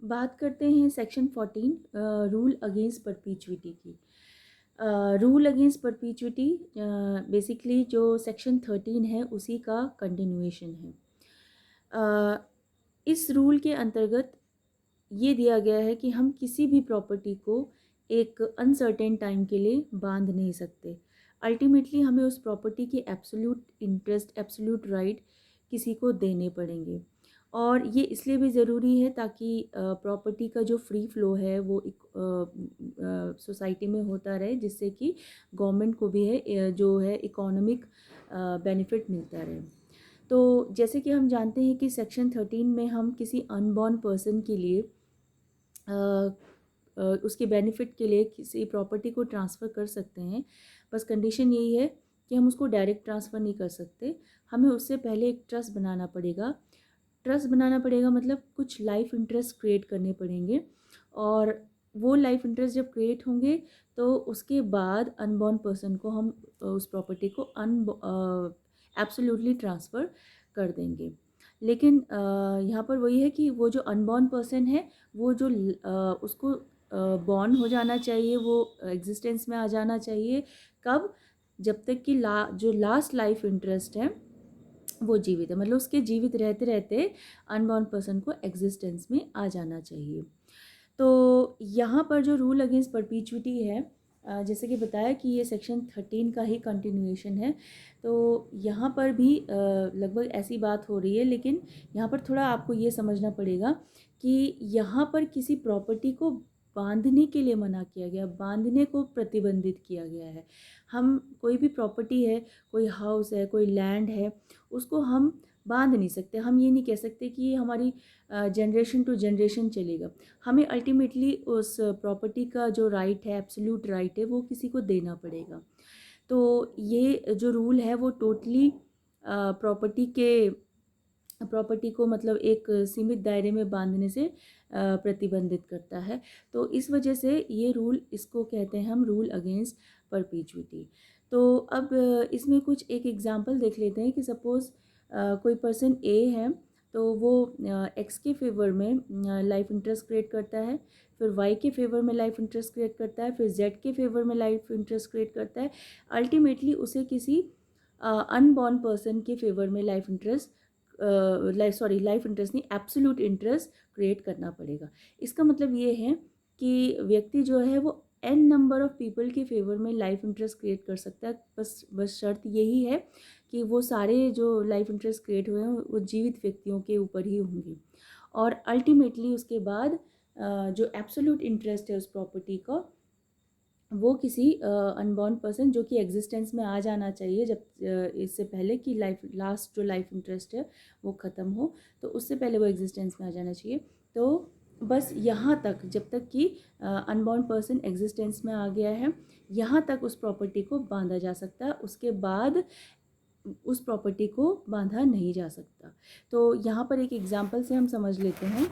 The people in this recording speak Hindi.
बात करते हैं सेक्शन 14 रूल अगेंस्ट परपीचुइटी की। रूल अगेंस्ट परपीचुइटी बेसिकली जो सेक्शन 13 है उसी का कंटिन्यूएशन है। इस रूल के अंतर्गत ये दिया गया है कि हम किसी भी प्रॉपर्टी को एक अनसर्टेन टाइम के लिए बांध नहीं सकते। अल्टीमेटली हमें उस प्रॉपर्टी की एब्सोल्यूट इंटरेस्ट, एब्सोल्यूट राइट किसी को देने पड़ेंगे। और ये इसलिए भी ज़रूरी है ताकि प्रॉपर्टी का जो फ्री फ्लो है वो एक सोसाइटी में होता रहे, जिससे कि गवर्नमेंट को भी है जो है इकोनॉमिक बेनिफिट मिलता रहे। तो जैसे कि हम जानते हैं कि सेक्शन 13 में हम किसी अनबॉर्न पर्सन के लिए उसके बेनिफिट के लिए किसी प्रॉपर्टी को ट्रांसफ़र कर सकते हैं। बस कंडीशन यही है कि हम उसको डायरेक्ट ट्रांसफ़र नहीं कर सकते, हमें उससे पहले एक ट्रस्ट बनाना पड़ेगा। ट्रस्ट बनाना पड़ेगा मतलब कुछ लाइफ इंटरेस्ट क्रिएट करने पड़ेंगे, और वो लाइफ इंटरेस्ट जब क्रिएट होंगे तो उसके बाद अनबॉर्न पर्सन को हम उस प्रॉपर्टी को एब्सोल्युटली ट्रांसफ़र कर देंगे। लेकिन यहाँ पर वही है कि वो जो अनबॉर्न पर्सन है वो जो उसको बॉर्न हो जाना चाहिए, वो एग्जिस्टेंस में आ जाना चाहिए। कब? जब तक कि जो लास्ट लाइफ इंटरेस्ट है वो जीवित है, मतलब उसके जीवित रहते रहते अनबॉर्न पर्सन को एग्जिस्टेंस में आ जाना चाहिए। तो यहाँ पर जो रूल अगेंस्ट परपीचुइटी है, जैसे कि बताया कि ये सेक्शन 13 का ही कंटिन्यूएशन है। तो यहाँ पर भी लगभग ऐसी बात हो रही है, लेकिन यहाँ पर थोड़ा आपको ये समझना पड़ेगा कि यहाँ पर किसी प्रॉपर्टी को बांधने के लिए मना किया गया, बांधने को प्रतिबंधित किया गया है। हम कोई भी प्रॉपर्टी है, कोई हाउस है, कोई लैंड है, उसको हम बांध नहीं सकते। हम ये नहीं कह सकते कि ये हमारी जनरेशन टू जनरेशन चलेगा। हमें अल्टीमेटली उस प्रॉपर्टी का जो राइट है, एब्सोल्यूट राइट है, वो किसी को देना पड़ेगा। तो ये जो रूल है वो टोटली प्रॉपर्टी को मतलब एक सीमित दायरे में बांधने से प्रतिबंधित करता है। तो इस वजह से ये रूल, इसको कहते हैं हम रूल अगेंस्ट परपीचुइटी। तो अब इसमें कुछ एक एग्जांपल देख लेते हैं कि सपोज़ कोई पर्सन ए है, तो वो एक्स के फेवर में लाइफ इंटरेस्ट क्रिएट करता है, फिर वाई के फेवर में लाइफ इंटरेस्ट क्रिएट करता है, फिर जेड के फेवर में लाइफ इंटरेस्ट क्रिएट करता है। अल्टीमेटली उसे किसी अनबॉर्न पर्सन के फेवर में लाइफ इंटरेस्ट नहीं, एब्सोल्यूट इंटरेस्ट क्रिएट करना पड़ेगा। इसका मतलब ये है कि व्यक्ति जो है वो एन नंबर ऑफ़ पीपल के फेवर में लाइफ इंटरेस्ट क्रिएट कर सकता है। बस शर्त यही है कि वो सारे जो लाइफ इंटरेस्ट क्रिएट हुए हैं वो जीवित व्यक्तियों के ऊपर ही होंगे, और अल्टीमेटली उसके बाद जो एब्सोल्यूट इंटरेस्ट है उस प्रॉपर्टी का, वो किसी अनबॉर्न पर्सन जो कि एग्जिस्टेंस में आ जाना चाहिए जब इससे पहले कि लास्ट जो लाइफ इंटरेस्ट है वो ख़त्म हो, तो उससे पहले वो एग्जिस्टेंस में आ जाना चाहिए। तो बस यहाँ तक, जब तक कि अनबॉर्न पर्सन एग्जिस्टेंस में आ गया है, यहाँ तक उस प्रॉपर्टी को बांधा जा सकता है। उसके बाद उस प्रॉपर्टी को बांधा नहीं जा सकता। तो यहाँ पर एक एग्जांपल से हम समझ लेते हैं।